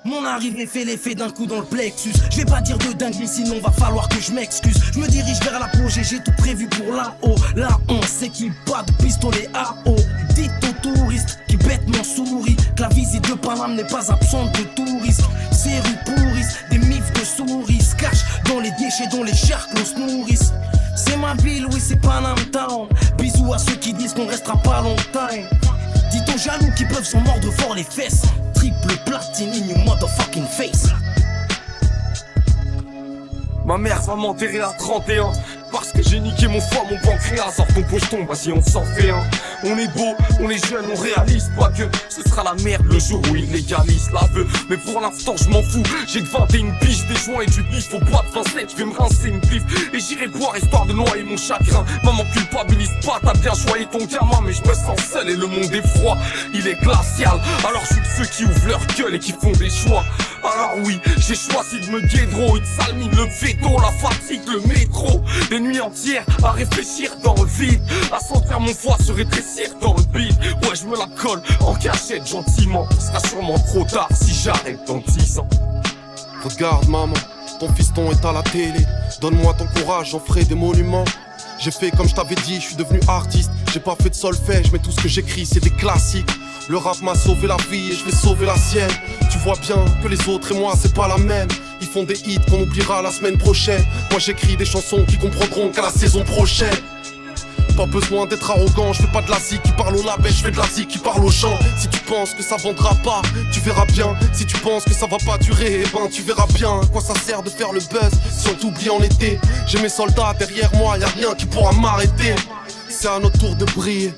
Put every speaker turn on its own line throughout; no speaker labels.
Mon arrivée fait l'effet d'un coup dans le plexus. Je vais pas dire de dinguerie sinon va falloir que je m'excuse. Je me dirige vers l'apogée, j'ai tout prévu pour là-haut. Là on sait qu'il pas de pistolet à eau. Dites aux touristes qui bêtement sourient que la visite de Paname n'est pas absente de touristes. Ces rues pourrissent, des mifs de souris se cachent dans les déchets dont les charclos se nourrissent. C'est ma ville, oui c'est Paname Town. Bisous à ceux qui disent qu'on restera pas longtemps. Dites aux jaloux qui peuvent s'en mordre fort les fesses. Triple platine in your motherfucking face.
Ma mère va m'enterrer à 31 parce que j'ai niqué mon foie, mon pancréas. Sors ton pocheton, vas-y on s'en fait un. On est beau, on est jeune, on réalise pas que ce sera la merde le jour où ils légalisent l'aveu. Mais pour l'instant je m'en fous, j'ai que 21 piges, des joints et du bif au bois de 27. Je vais me rincer une bif et j'irai boire histoire de noyer mon chagrin. Maman culpabilise pas, t'as bien choisi ton gamin, mais je me sens seul et le monde est froid, il est glacial. Alors je suis de ceux qui ouvrent leur gueule et qui font des choix. Alors oui, j'ai choisi de me guédro, une sale mine, le veto, la fatigue, le métro. Des nuits entières à réfléchir dans le vide, à sentir mon foie se rétrécir dans le bide. Ouais, je me la colle en cachette gentiment. Ce sera sûrement trop tard si j'arrête dans 10 ans.
Regarde maman, ton fiston est à la télé. Donne-moi ton courage, j'en ferai des monuments. J'ai fait comme je t'avais dit, je suis devenu artiste. J'ai pas fait de solfège, mais tout ce que j'écris c'est des classiques. Le rap m'a sauvé la vie et je vais sauver la sienne. Tu vois bien que les autres et moi c'est pas la même. Ils font des hits qu'on oubliera la semaine prochaine. Moi j'écris des chansons qui comprendront qu'à la saison prochaine. Pas besoin d'être arrogant, je fais pas de la zik qui parle au label, je fais de la zik qui parle aux gens. Si tu penses que ça vendra pas, tu verras bien. Si tu penses que ça va pas durer, eh ben tu verras bien. À quoi ça sert de faire le buzz si on t'oublie en été. J'ai mes soldats derrière moi, y'a rien qui pourra m'arrêter. C'est à notre tour de briller,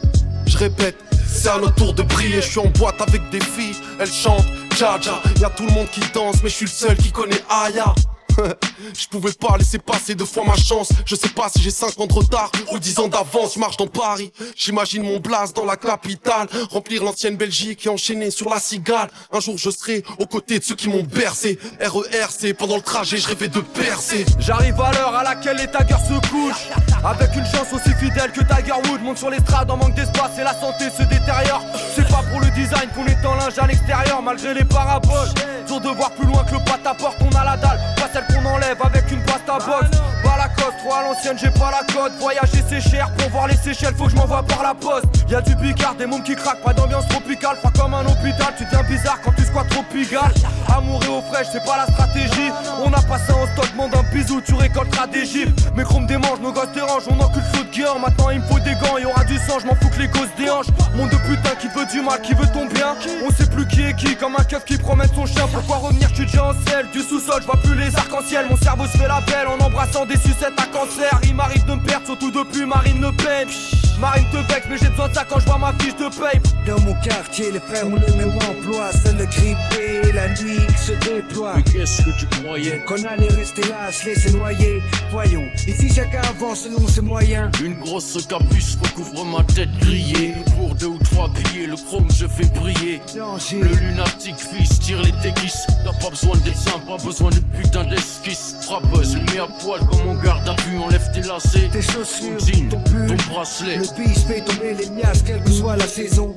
je répète, c'est à notre tour de briller. Je suis en boîte avec des filles, elles chantent Dja Dja. Y'a tout le monde qui danse, mais je suis le seul qui connaît Aya. Je pouvais pas laisser passer deux fois ma chance. Je sais pas si j'ai 5 ans de retard ou 10 ans d'avance. Je marche dans Paris, j'imagine mon blast dans la capitale. Remplir l'ancienne Belgique et enchaîner sur la cigale. Un jour je serai aux côtés de ceux qui m'ont bercé. RERC, pendant le trajet je rêvais de percer.
J'arrive à l'heure à laquelle les taggers se couchent, avec une chance aussi fidèle que Tiger Wood. Monte sur l'estrade en manque d'espace et la santé se détériore. C'est pas pour le design qu'on est en linge à l'extérieur, malgré les paraboles. Dur de voir plus loin que le pâte à porte, on a la dalle, pas celle qu'on enlève avec une pâte à boxe. Pas la coste, trop à l'ancienne, j'ai pas la cote. Voyager c'est cher, pour voir les Seychelles faut que je m'envoie par la poste. Y'a du bicard, des mômes qui craquent, pas d'ambiance tropicale. Froid comme un hôpital, tu deviens bizarre quand tu squats trop pigal. Amour et eau fraîche, c'est pas la stratégie. On a passé en stock, demande un bisou, tu récolteras des gifles. Mes chromes démangent, nos gosses dérangent, on encule feu de guerre. Maintenant il me faut des gants, y'aura du sang, je m'en fous que les gosses déhanchent. Monde de putain qui veut du mal, qui veut ton bien. On sait plus qui est qui, comme un keuf qui promène son chien. Pourquoi revenir, je suis déjà en selle. Du sous-sol, je vois plus les arcs-en-ciel. Mon cerveau se fait la belle en embrassant des sucettes à cancer. Il m'arrive de me perdre, surtout depuis Marine Le Pen. Marine te vexe, mais j'ai besoin de ça quand je vois ma fiche de paye.
Dans mon quartier, les frères ont le même emploi. Seul le grippé, la nuit qui se déploie.
Mais qu'est-ce que tu croyais?
Qu'on allait rester là, se laisser noyer. Voyons, ici chacun avance selon ses moyens.
Une grosse capuche recouvre ma tête grillée. Pour 2 ou 3 billets, le chrome je fais briller.
Danger.
Le lunatique fils tire les déguises. T'as pas besoin d'être simple, pas besoin de putain d'esquisse. Frappeuse, mets à poil comme on garde à vue. Enlève tes lacets,
Tes chaussures,
ton jean,
ton pull,
ton bracelet.
le biche fait tomber les miasmes, quelle que soit la saison.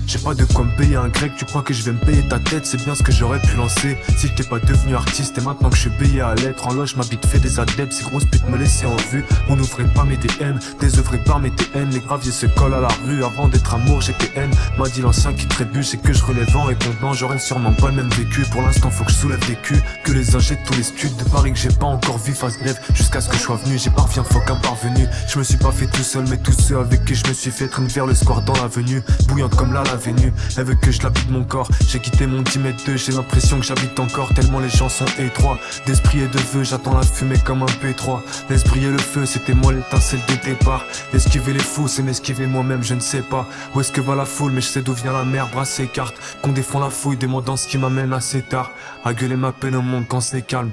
J'ai pas de quoi me payer un grec, tu crois que je vais me payer ta tête, c'est bien ce que j'aurais pu lancer. Si j'étais pas devenu artiste et maintenant que je suis payé à l'être, en loge ma bite fait des adeptes, ces grosses putes me laissaient en vue. On n'ouvrait pas mes DM, désœuvré par mes TN, les graviers se collent à la rue, avant d'être amour j'étais haine. M'a dit l'ancien qui trébuche et que je relève en répondant, j'aurais sûrement pas le même vécu. Pour l'instant faut que je soulève des culs, que les ingés de tous les studs de Paris que j'ai pas encore vu fassent grève. Jusqu'à ce que je sois venu, j'ai parvient faut qu'un parvenu. Je me suis pas fait tout seul mais tous ceux avec qui je me suis fait traîner vers le square dans l'avenue. Bouillante comme la l'avenue, elle veut que je l'habite mon corps. J'ai quitté mon 10 mètres 2, j'ai l'impression que j'habite encore. Tellement les gens sont étroits, d'esprit et de vœux, j'attends la fumée comme un P3. Laisse briller le feu, c'était moi l'étincelle des départs. Esquiver les fous, c'est m'esquiver moi-même, je ne sais pas où est-ce que va la foule, mais je sais d'où vient la mer, brasse ses cartes. Qu'on défend la fouille, demandant ce qui m'amène assez tard. À gueuler ma peine au monde quand c'est calme.